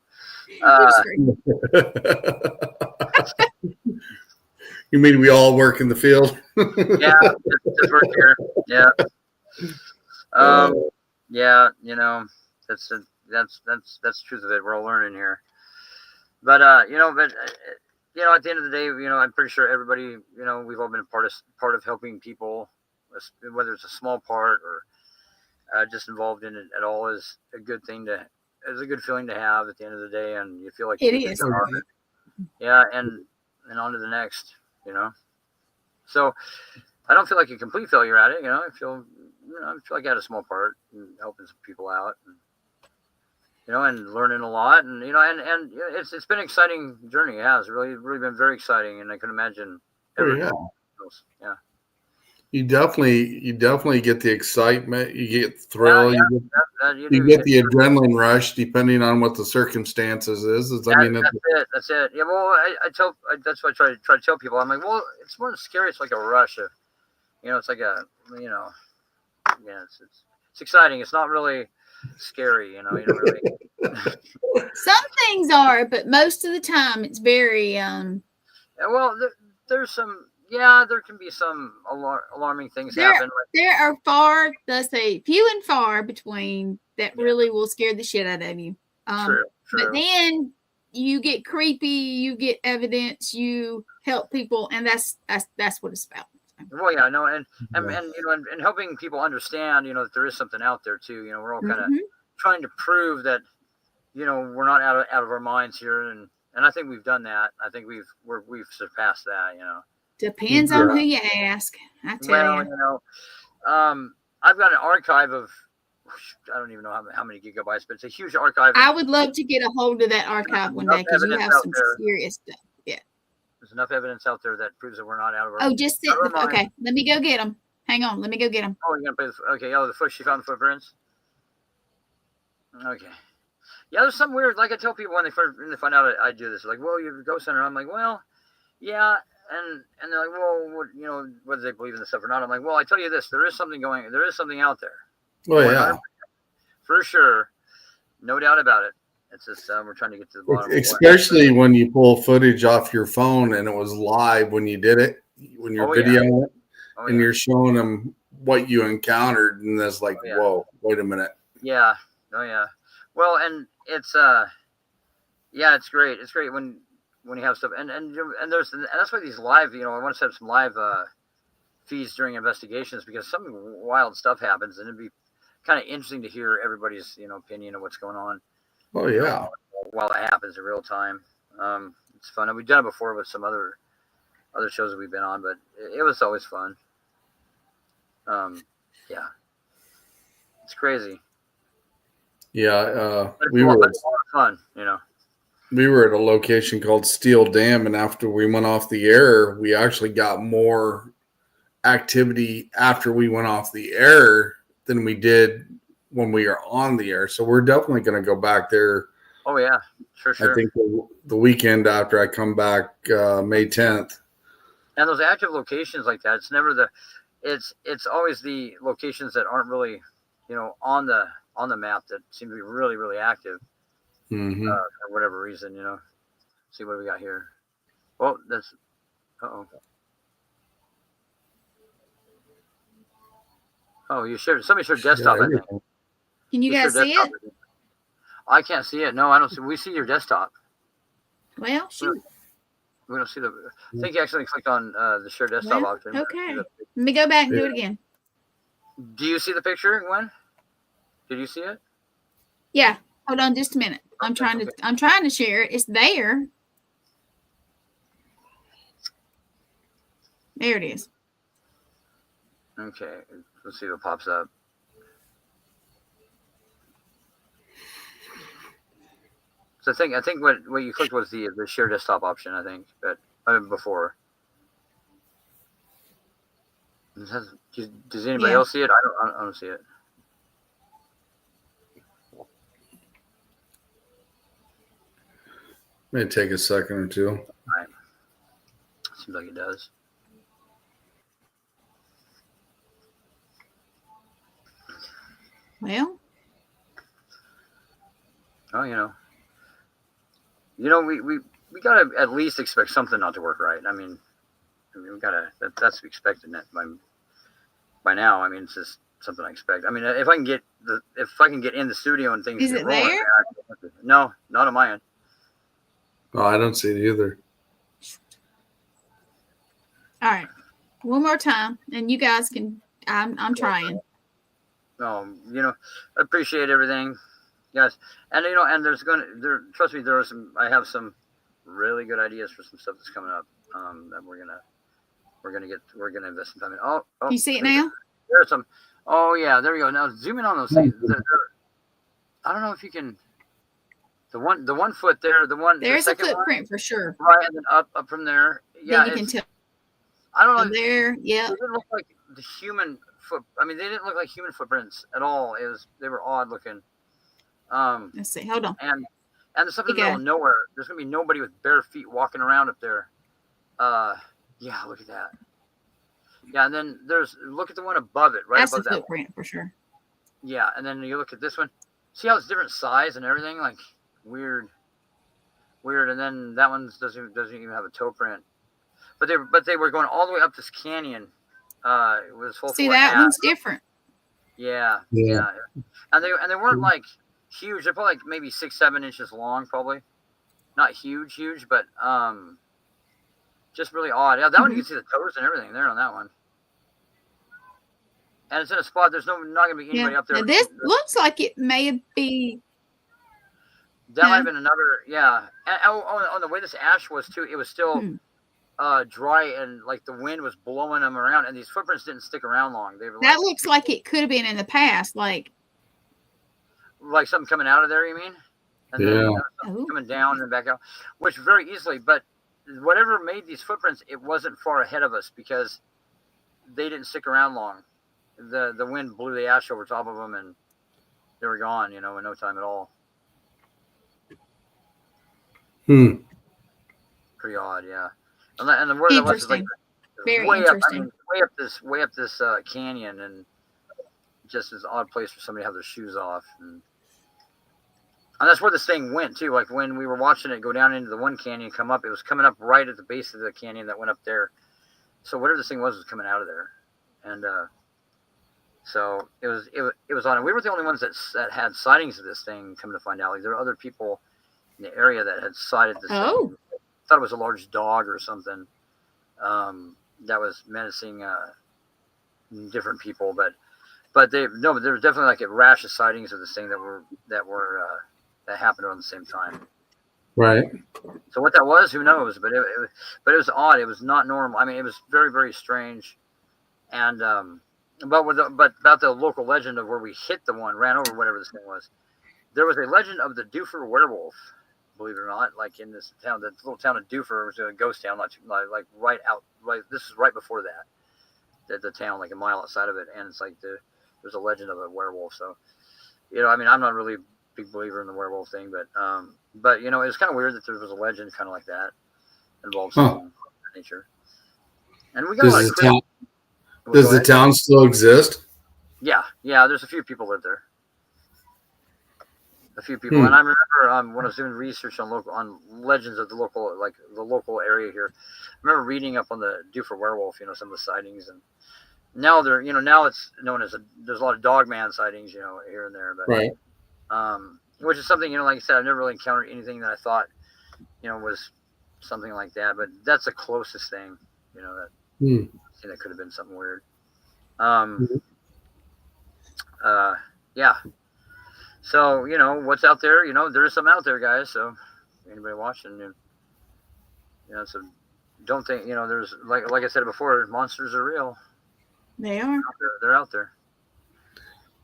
You mean we all work in the field? Yeah, just work here. Yeah. Yeah. That's the truth of it. We're all learning here. But at the end of the day, I'm pretty sure everybody, we've all been a part of helping people, whether it's a small part or just involved in it at all, is a good thing it's a good feeling to have at the end of the day, and you feel like it is. Yeah, and on to the next, So I don't feel like a complete failure at it, I feel like I had a small part in helping some people out, and learning a lot, and it's been an exciting journey. It has really been very exciting, and I can imagine. Yeah. You definitely get the excitement. You get the thrill. You get the adrenaline rush, depending on what the circumstances is. That's it. Yeah. Well, that's what I try to tell people. I'm like, well, it's more scary. It's like a rush of, it's like a, it's exciting. It's not really scary. You don't really. Some things are, but most of the time it's very. Well, there's some. Yeah, there can be some alarming things happen. There are few and far between that really will scare the shit out of you. True. But then you get creepy, you get evidence, you help people, and that's what it's about. Well, yeah, no, and helping people understand, that there is something out there too. We're all kind of trying to prove that, we're not out of our minds here, and I think we've done that. I think we've surpassed that. Depends on who you ask. I tell you. I've got an archive of, I don't even know how many gigabytes, but it's a huge archive. I would love to get a hold of that archive one day, because you have some serious stuff. Yeah. There's enough evidence out there that proves that we're not out of our. Oh, just sit. Okay, let me go get them. Hang on, let me go get them. Oh, you're gonna play okay. Oh, she found the footprints. Okay. Yeah, there's some weird. Like I tell people when they find out I do this, like, well, you're a ghost hunter. I'm like, well, yeah. And they're like, well, whether they believe in this stuff or not. I'm like, well, I tell you this, there is something out there. Oh, yeah. For sure. No doubt about it. It's just, we're trying to get to the bottom. Especially when you pull footage off your phone and it was live when you did it, when you're videoing it, and you're showing them what you encountered. And it's like, whoa, wait a minute. Yeah. Oh, yeah. Well, and it's, it's great. It's great when you have stuff, and that's why these live, I want to set up some live feeds during investigations, because some wild stuff happens, and it'd be kind of interesting to hear everybody's opinion of what's going on. Oh yeah, while it happens in real time. It's fun, and we've done it before with some other other shows that we've been on, but it was always fun. Yeah, it's crazy. Yeah, But we were a lot of fun, you know. We were at a location called Steel Dam, and after we went off the air, we actually got more activity after we went off the air than we did when we were on the air. So we're definitely going to go back there. Oh yeah, sure. I think the weekend after I come back, May 10th. And those active locations like that, it's never it's always the locations that aren't really, you know, on the map that seem to be really, really active. Mm-hmm. For whatever reason, you know. See what we got here. Oh, that's. Oh, you shared. Somebody shared desktop. I think. Can you guys see it? I can't see it. No, I don't see. We see your desktop. Well, shoot. We don't see the. I think you actually clicked on the share desktop option. Okay. Let me go back and do it again. Do you see the picture, Gwen? Did you see it? Yeah. Hold on just a minute. I'm trying to share it. It's there. There it is. Okay. Let's see what pops up. So I think what you clicked was the share desktop option, I think, but before. Does anybody else see it? I don't see it. May take a second or two. All right. Seems like it does. Well. Oh, you know, we gotta at least expect something not to work right. I mean we gotta that's to be expected by now. I mean, it's just something I expect. I mean, if I can get in the studio and things. Is it rolling, there? No, not on my end. Oh, I don't see it either. All right, one more time, and you guys can. I'm trying. You know, I appreciate everything, guys, and you know, and trust me, I have some really good ideas for some stuff that's coming up. That we're gonna invest some time in. Oh, you see it now? There's some. Oh yeah, there we go. Now zoom in on those things. I don't know if you can. The one foot there, there's a footprint for sure. Right, and then up from there. Yeah, then you can tell. I don't know. There, yeah. It didn't look like the human foot. I mean, they didn't look like human footprints at all. They were odd looking. Let's see. Hold on. And there's something in the middle of nowhere. There's gonna be nobody with bare feet walking around up there. Yeah, look at that. Yeah, and then look at the one above it, right? That's above the that footprint one. For sure. Yeah, and then you look at this one. See how it's different size and everything? Like weird. And then that one doesn't even have a toe print. But they were going all the way up this canyon. It was full. See, that one's different. Yeah. And they weren't like huge. They're probably like maybe 6-7 inches long, probably. Not huge, but just really odd. Yeah, that one you can see the toes and everything there on that one. And it's in a spot. There's not going to be anybody up there. Now this looks like it may be. That might have been another. Yeah. And on the way this ash was too, it was still dry and like the wind was blowing them around, and these footprints didn't stick around long. They were that looks like it could have been in the past, like something coming out of there. You mean? And then coming down and back out, which very easily. But whatever made these footprints, it wasn't far ahead of us because they didn't stick around long. The wind blew the ash over top of them, and they were gone. You know, in no time at all. Pretty odd, yeah. And the word that was like very way interesting. Up, way up this canyon, and just this odd place for somebody to have their shoes off, and that's where this thing went too. Like when we were watching it go down into the one canyon, come up, it was coming up right at the base of the canyon that went up there. So whatever this thing was coming out of there, and so it was on. And we were the only ones that had sightings of this thing. Come to find out, like there were other people in the area that had sighted this thing. Thought it was a large dog or something that was menacing different people, but there was definitely like a rash of sightings of this thing that happened around the same time. Right. So what that was, who knows? But it was odd. It was not normal. I mean, it was very, very strange. And but about the local legend of where we hit the one, ran over whatever this thing was. There was a legend of the Doofer werewolf. Believe it or not, like in this town, the little town of Doofer was a ghost town, like right out. Right, this is right before that. The town, like a mile outside of it, and it's like there's a legend of a werewolf. So, I mean, I'm not really a big believer in the werewolf thing, but it's kind of weird that there was a legend kind of like that involved something of that nature. And we got does the town still exist? Yeah. There's a few people live there. A few people, and I remember when I was doing research on legends of the local area here. I remember reading up on the Doofer werewolf, some of the sightings, and now now it's known as there's a lot of dogman sightings, here and there, but right. Which is something, like I said, I've never really encountered anything that I thought, was something like that, but that's the closest thing, that could have been something weird. Yeah. So, what's out there, there's some out there, guys. So anybody watching, so don't think, there's like I said before, monsters are real. They are. They're out there.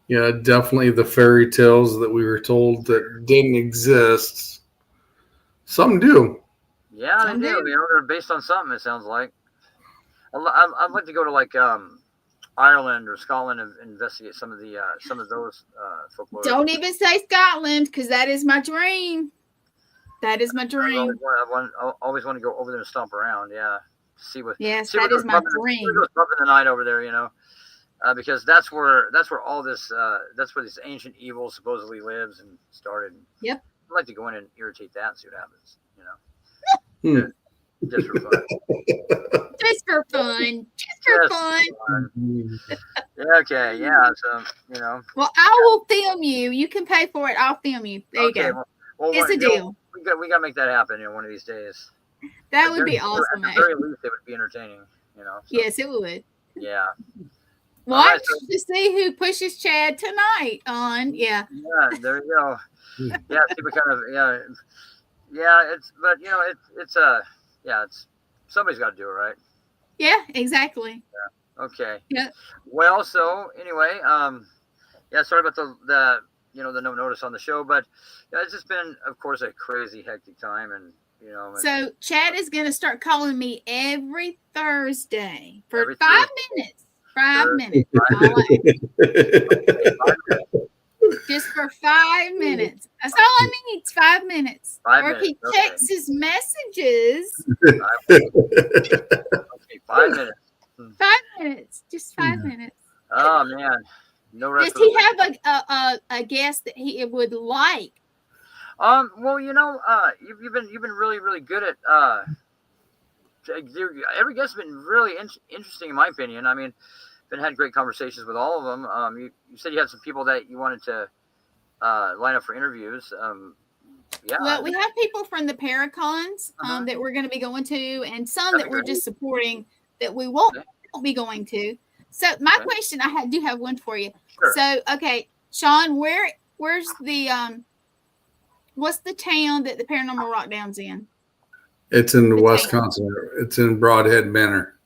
Yeah, definitely the fairy tales that we were told that didn't exist. Some do. Yeah, they do. They're based on something, it sounds like. I'd like to go to Ireland or Scotland and investigate some of those folklore. Don't even say Scotland, because that is my dream. That is my dream. I always want to go over there and stomp around. Yeah, see what. Yes, that is my dream. Up in the night over there, because that's where all this. That's where this ancient evil supposedly lives and started. Yep. I'd like to go in and irritate that and see what happens. Just for fun. Just for fun. Just for fun. Okay, yeah. So, Well, I will film you. You can pay for it. I'll film you. There you go. Well, it's a deal. We got to make that happen, one of these days. That would be awesome. At the very least, it would be entertaining, So, yes, it would. Yeah. Watch to see who pushes Chad tonight on. Yeah. Yeah, there you go. Yeah, see what kind of it's somebody's got to do it, right? Yeah, exactly. Yeah. Okay. Yeah. Well, so anyway, sorry about the no notice on the show, but it's just been, of course, a crazy hectic time, and So Chad is going to start calling me every Thursday for 5 minutes. 5 minutes. Just for 5 minutes. That's all I need. 5 minutes. Or if he checks his messages. 5 minutes. 5 minutes. Just 5 minutes. Oh man. No rest. Does he have a guest that he would like? Well, you've been really, really good at every guest has been really interesting in my opinion. I mean, had great conversations with all of them. You said you had some people that you wanted to line up for interviews. Yeah. Well, we have people from the Paracons that we're going to be going to, and some that we're just supporting that we won't be going to. So my question, I do have one for you. Sure. So, okay, Sean, where's the what's the town that the Paranormal Rockdown's in? It's in Wisconsin. It's in Broadhead Manor.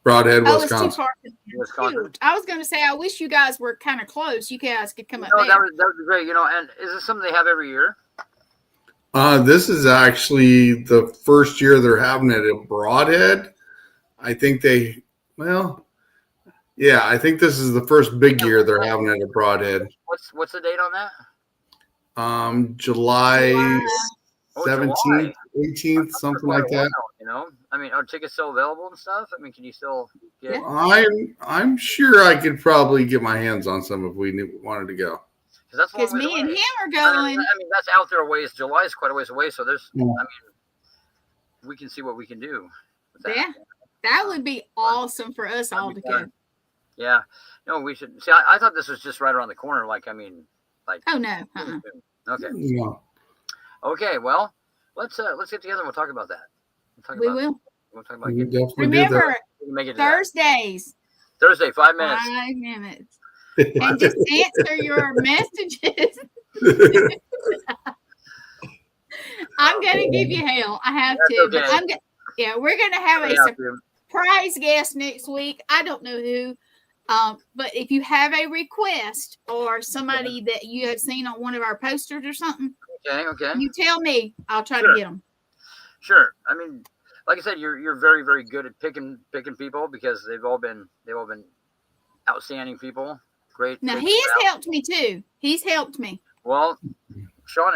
Broadhead, Wisconsin. It's too far. Wisconsin. I was going to say, I wish you guys were kind of close. You guys could come up there. That would be great. And is this something they have every year? This is actually the first year they're having it at Broadhead. I think I think this is the first big year they're having it at Broadhead. What's the date on that? July 17th, 18th, something like that. I mean, are tickets still available and stuff? I mean, can you still get? I'm sure I could probably get my hands on some if we wanted to go. Because me and him are going. I mean, that's out there a ways. July is quite a ways away, so there's. I mean, we can see what we can do. That would be awesome for us all to go. Yeah, we should see. I thought this was just right around the corner. Oh no. Okay. Yeah. Okay. Well, let's get together and we'll talk about that. We'll talk about it. Remember, Thursdays. Thursday, 5 minutes. 5 minutes. And just answer your messages. I'm gonna give you hell. I have That's to, okay. but yeah, we're gonna have a surprise guest next week. I don't know who. But if you have a request or somebody that you have seen on one of our posters or something, okay, you tell me. I'll try to get them. Sure. I mean, like I said, you're very, very good at picking people because they've all been outstanding people. Great. Now he has helped me too. He's helped me. Well, Sean,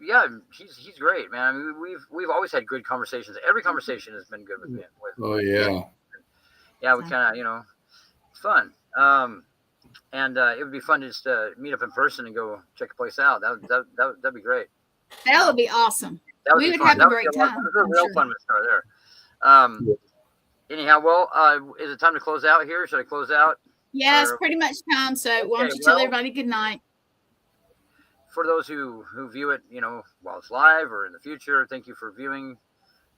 yeah, he's great, man. I mean, we've always had good conversations. Every conversation has been good with me. Oh yeah. Yeah, we kind of it's fun. And it would be fun to just meet up in person and go check the place out. That'd be great. That would be awesome. We would have a great time. It was a real fun to start there. Anyhow, well, is it time to close out here? Should I close out? Yeah, it's pretty much time. So why don't you tell everybody good night? For those who view it, while it's live or in the future, thank you for viewing.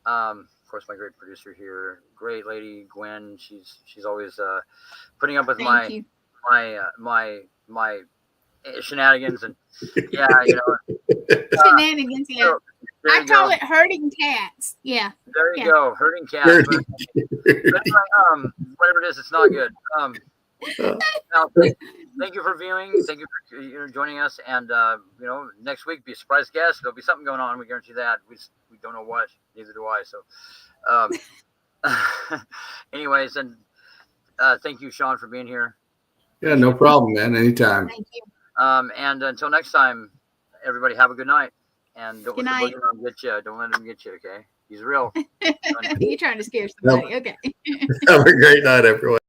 Of course, my great producer here, great lady Gwen. She's always putting up with my shenanigans and shenanigans. Yeah, I call it herding cats. Yeah, there you go, herding cats. But whatever it is, it's not good. Now, thank you for viewing. Thank you for joining us. And next week be a surprise guest. There'll be something going on. We guarantee that. We don't know what. Neither do I. So, anyways, and thank you, Sean, for being here. Yeah, no problem, man. Anytime. Thank you. And until next time, everybody have a good night. And don't let the boogeyman get you. Don't let him get you. Okay, he's real. You're trying to scare somebody. Okay. Have a great night, everyone.